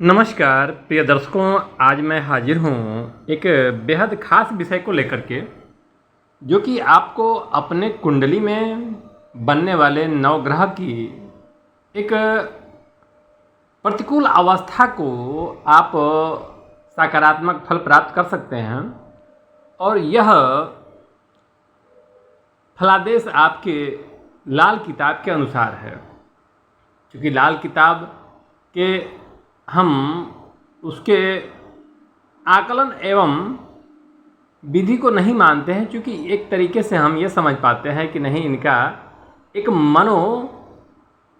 नमस्कार प्रिय दर्शकों, आज मैं हाजिर हूँ एक बेहद ख़ास विषय को लेकर के, जो कि आपको अपने कुंडली में बनने वाले नवग्रह की एक प्रतिकूल अवस्था को आप सकारात्मक फल प्राप्त कर सकते हैं। और यह फलादेश आपके लाल किताब के अनुसार है। क्योंकि लाल किताब के हम उसके आकलन एवं विधि को नहीं मानते हैं, क्योंकि एक तरीके से हम ये समझ पाते हैं कि नहीं, इनका एक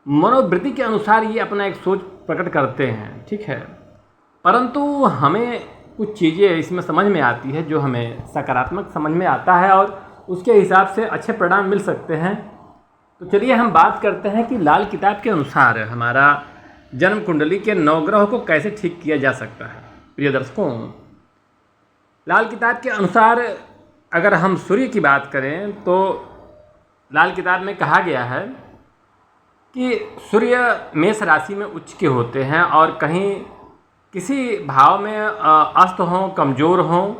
मनोवृत्ति के अनुसार ये अपना एक सोच प्रकट करते हैं, ठीक है। परंतु हमें कुछ चीज़ें इसमें समझ में आती है जो हमें सकारात्मक समझ में आता है और उसके हिसाब से अच्छे परिणाम मिल सकते हैं। तो चलिए हम बात करते हैं कि लाल किताब के अनुसार हमारा जन्म कुंडली के नवग्रह को कैसे ठीक किया जा सकता है। प्रिय दर्शकों, लाल किताब के अनुसार अगर हम सूर्य की बात करें तो लाल किताब में कहा गया है कि सूर्य मेष राशि में उच्च के होते हैं और कहीं किसी भाव में अस्त हों, कमज़ोर हों,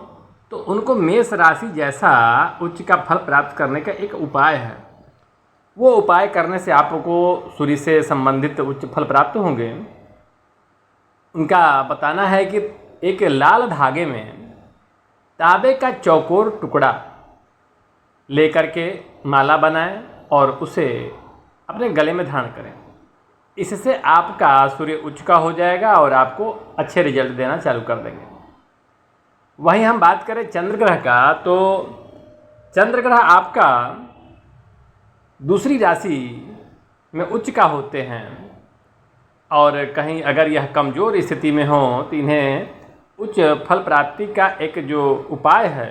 तो उनको मेष राशि जैसा उच्च का फल प्राप्त करने का एक उपाय है। वो उपाय करने से आपको सूर्य से संबंधित उच्च फल प्राप्त होंगे। उनका बताना है कि एक लाल धागे में तांबे का चौकोर टुकड़ा लेकर के माला बनाएं और उसे अपने गले में धारण करें। इससे आपका सूर्य उच्च का हो जाएगा और आपको अच्छे रिजल्ट देना चालू कर देंगे। वहीं हम बात करें चंद्र ग्रह का, तो चंद्र ग्रह आपका दूसरी राशि में उच्च का होते हैं और कहीं अगर यह कमज़ोर स्थिति में हो तो इन्हें उच्च फल प्राप्ति का एक जो उपाय है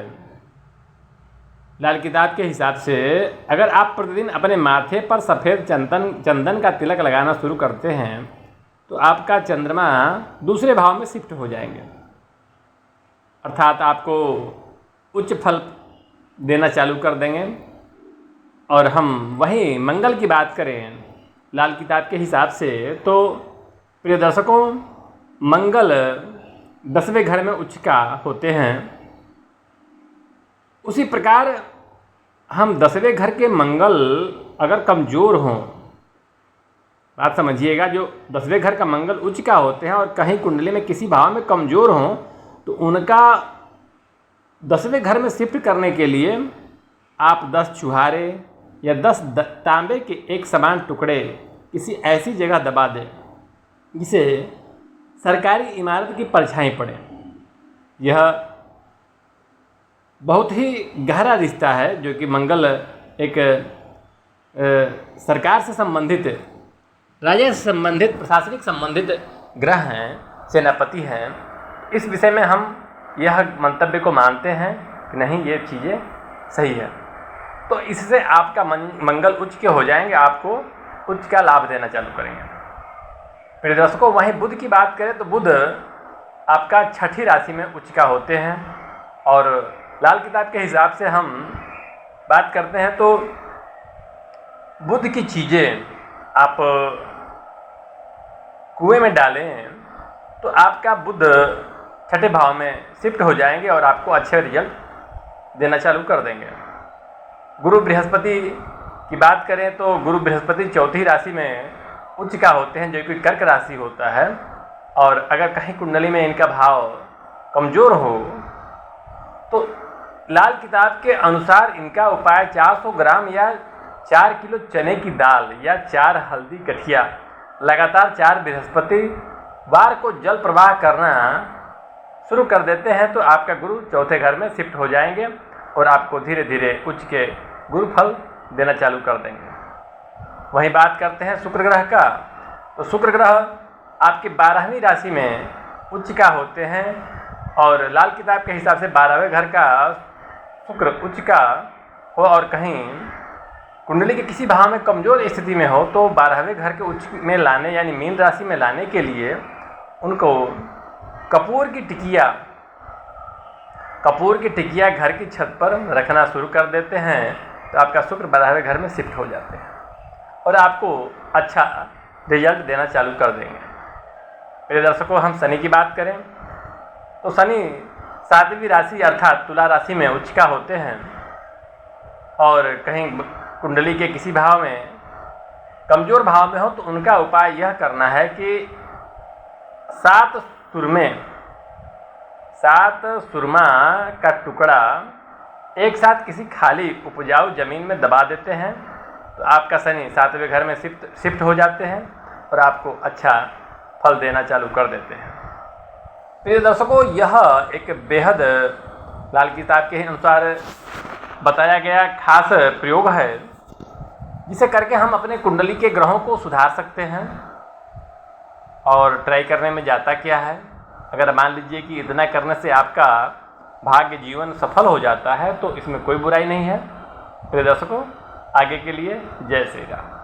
लाल किताब के हिसाब से, अगर आप प्रतिदिन अपने माथे पर सफ़ेद चंदन का तिलक लगाना शुरू करते हैं तो आपका चंद्रमा दूसरे भाव में शिफ्ट हो जाएंगे, अर्थात आपको उच्च फल देना चालू कर देंगे। और हम वहीं मंगल की बात करें लाल किताब के हिसाब से, तो प्रिय दर्शकों, मंगल 10वें घर में उच्च का होते हैं। उसी प्रकार हम 10वें घर के मंगल अगर कमज़ोर हों, बात समझिएगा, जो 10वें घर का मंगल उच्च का होते हैं और कहीं कुंडली में किसी भाव में कमज़ोर हों, तो उनका 10वें घर में शिफ्ट करने के लिए आप 10 चुहारे या 10 तांबे के एक समान टुकड़े किसी ऐसी जगह दबा दें जिसे सरकारी इमारत की परछाई पड़े। यह बहुत ही गहरा रिश्ता है, जो कि मंगल एक सरकार से संबंधित, राज्य से संबंधित, प्रशासनिक संबंधित ग्रह हैं, सेनापति हैं। इस विषय में हम यह मंतव्य को मानते हैं कि नहीं, ये चीज़ें सही है। तो इससे आपका मंगल उच्च के हो जाएंगे, आपको उच्च का लाभ देना चालू करेंगे। मेरे दर्शकों, वहीं बुध की बात करें तो बुध आपका 6ठी राशि में उच्च का होते हैं और लाल किताब के हिसाब से हम बात करते हैं तो बुध की चीज़ें आप कुएं में डालें तो आपका बुध 6ठे भाव में शिफ्ट हो जाएंगे और आपको अच्छे रिजल्ट देना चालू कर देंगे। गुरु बृहस्पति की बात करें तो गुरु बृहस्पति 4थी राशि में उच्च का होते हैं, जो कि कर्क राशि होता है। और अगर कहीं कुंडली में इनका भाव कमज़ोर हो तो लाल किताब के अनुसार इनका उपाय 400 ग्राम या 4 किलो चने की दाल या 4 हल्दी गठिया लगातार 4 बृहस्पतिवार को जल प्रवाह करना शुरू कर देते हैं तो आपका गुरु 4थे घर में शिफ्ट हो जाएंगे और आपको धीरे धीरे उच्च के गुरु फल देना चालू कर देंगे। वहीं बात करते हैं शुक्र ग्रह का, तो शुक्र ग्रह आपकी 12वीं राशि में उच्च का होते हैं और लाल किताब के हिसाब से 12वें घर का शुक्र उच्च का हो और कहीं कुंडली के किसी भाव में कमज़ोर स्थिति में हो तो 12वें घर के उच्च में लाने यानी मीन राशि में लाने के लिए उनको कपूर की टिकिया घर की छत पर रखना शुरू कर देते हैं तो आपका शुक्र 12वें घर में शिफ्ट हो जाते हैं और आपको अच्छा रिजल्ट देना चालू कर देंगे। प्रिय दर्शकों, हम शनि की बात करें तो शनि 7वीं राशि अर्थात तुला राशि में उच्च का होते हैं और कहीं कुंडली के किसी भाव में कमजोर भाव में हो तो उनका उपाय यह करना है कि 7 सुरमा का टुकड़ा एक साथ किसी खाली उपजाऊ जमीन में दबा देते हैं तो आपका शनि 7वें घर में शिफ्ट हो जाते हैं और आपको अच्छा फल देना चालू कर देते हैं। प्रिय दर्शकों, यह एक बेहद लाल किताब के अनुसार बताया गया खास प्रयोग है जिसे करके हम अपने कुंडली के ग्रहों को सुधार सकते हैं। और ट्राई करने में जाता क्या है, अगर मान लीजिए कि इतना करने से आपका भाग्य जीवन सफल हो जाता है तो इसमें कोई बुराई नहीं है। प्रिय दर्शकों, आगे के लिए जय श्री राम।